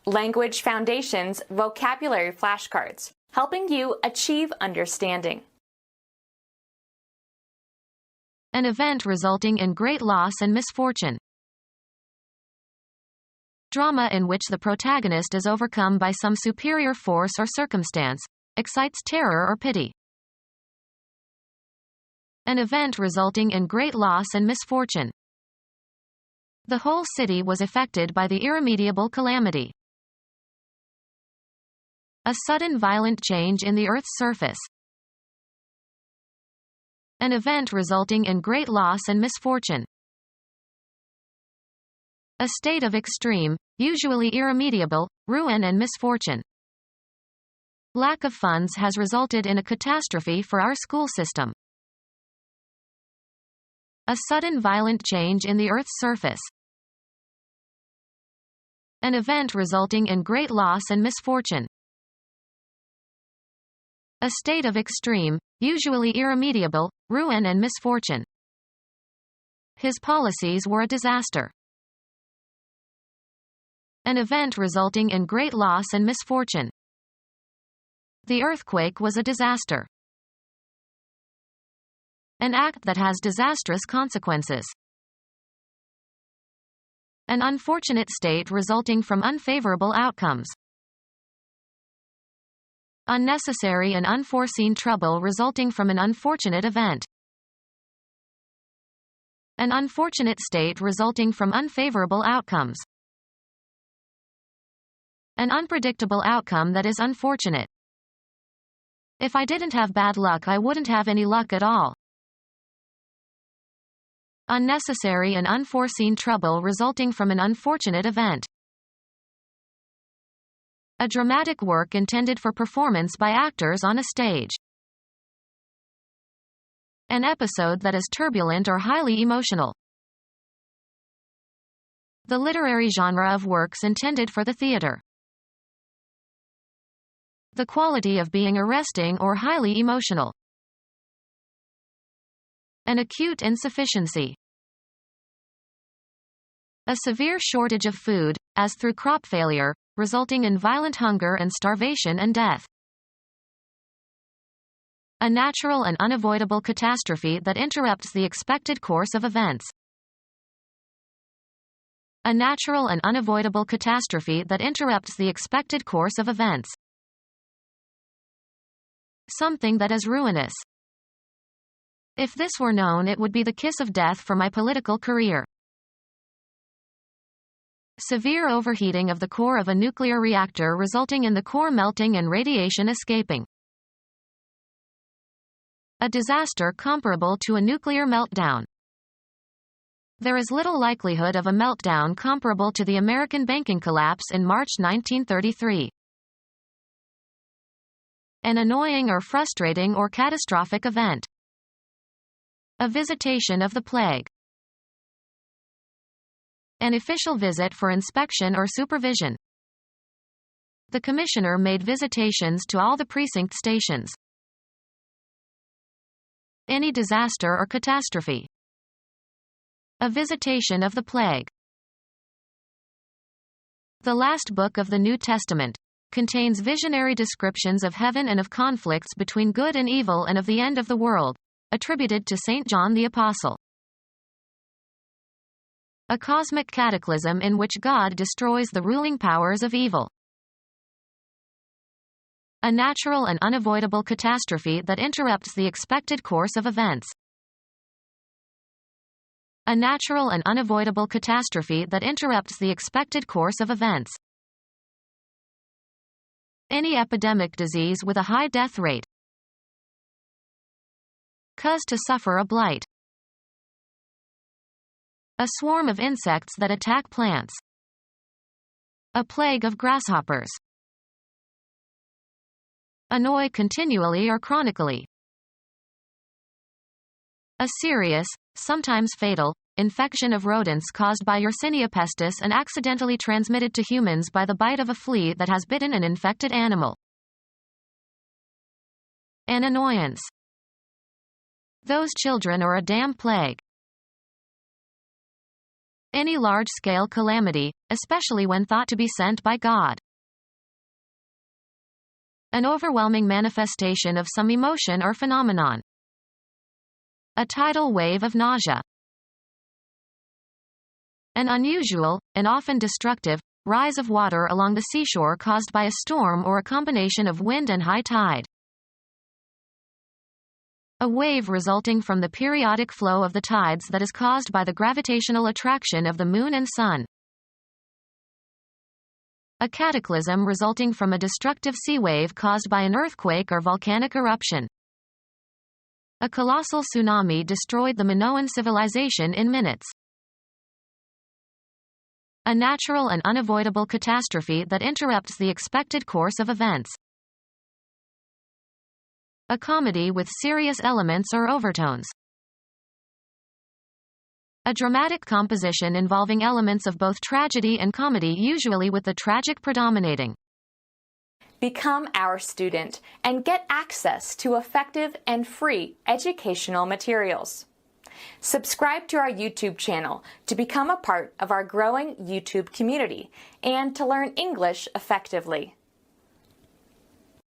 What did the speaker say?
Language Foundations Vocabulary Flashcards, helping you achieve understanding. An event resulting in great loss and misfortune. Drama in which the protagonist is overcome by some superior force or circumstance, excites terror or pity. An event resulting in great loss and misfortune. The whole city was affected by the irremediable calamity. A sudden violent change in the Earth's surface. An event resulting in great loss and misfortune. A state of extreme, usually irremediable, ruin and misfortune. Lack of funds has resulted in a catastrophe for our school system. A sudden violent change in the Earth's surface. An event resulting in great loss and misfortune. A state of extreme, usually irremediable, ruin and misfortune. His policies were a disaster. An event resulting in great loss and misfortune. The earthquake was a disaster. An act that has disastrous consequences. An unfortunate state resulting from unfavorable outcomes. Unnecessary and unforeseen trouble resulting from an unfortunate event. An unfortunate state resulting from unfavorable outcomes. An unpredictable outcome that is unfortunate. If I didn't have bad luck, I wouldn't have any luck at all. Unnecessary and unforeseen trouble resulting from an unfortunate event. A dramatic work intended for performance by actors on a stage. An episode that is turbulent or highly emotional. The literary genre of works intended for the theater. The quality of being arresting or highly emotional. An acute insufficiency. A severe shortage of food, as through crop failure, resulting in violent hunger and starvation and death. A natural and unavoidable catastrophe that interrupts the expected course of events. A natural and unavoidable catastrophe that interrupts the expected course of events. Something that is ruinous. If this were known, it would be the kiss of death for my political career. Severe overheating of the core of a nuclear reactor resulting in the core melting and radiation escaping. A disaster comparable to a nuclear meltdown. There is little likelihood of a meltdown comparable to the American banking collapse in March 1933. An annoying or frustrating or catastrophic event. A visitation of the plague. An official visit for inspection or supervision. The commissioner made visitations to all the precinct stations. Any disaster or catastrophe. A visitation of the plague. The last book of the New Testament contains visionary descriptions of heaven and of conflicts between good and evil and of the end of the world, attributed to St. John the Apostle. A cosmic cataclysm in which God destroys the ruling powers of evil. A natural and unavoidable catastrophe that interrupts the expected course of events. A natural and unavoidable catastrophe that interrupts the expected course of events. Any epidemic disease with a high death rate. Cause to suffer a blight. A swarm of insects that attack plants. A plague of grasshoppers. Annoy continually or chronically. A serious, sometimes fatal, infection of rodents caused by Yersinia pestis and accidentally transmitted to humans by the bite of a flea that has bitten an infected animal. An annoyance. Those children or a damn plague. any large-scale calamity, especially when thought to be sent by God. An overwhelming manifestation of some emotion or phenomenon. A tidal wave of nausea. An unusual, and often destructive, rise of water along the seashore caused by a storm or a combination of wind and high tide. A wave resulting from the periodic flow of the tides that is caused by the gravitational attraction of the moon and sun. A cataclysm resulting from a destructive sea wave caused by an earthquake or volcanic eruption. A colossal tsunami destroyed the Minoan civilization in minutes. A natural and unavoidable catastrophe that interrupts the expected course of events. A comedy with serious elements or overtones. A dramatic composition involving elements of both tragedy and comedy, usually with the tragic predominating. Become our student and get access to effective and free educational materials. Subscribe to our YouTube channel to become a part of our growing YouTube community and to learn English effectively.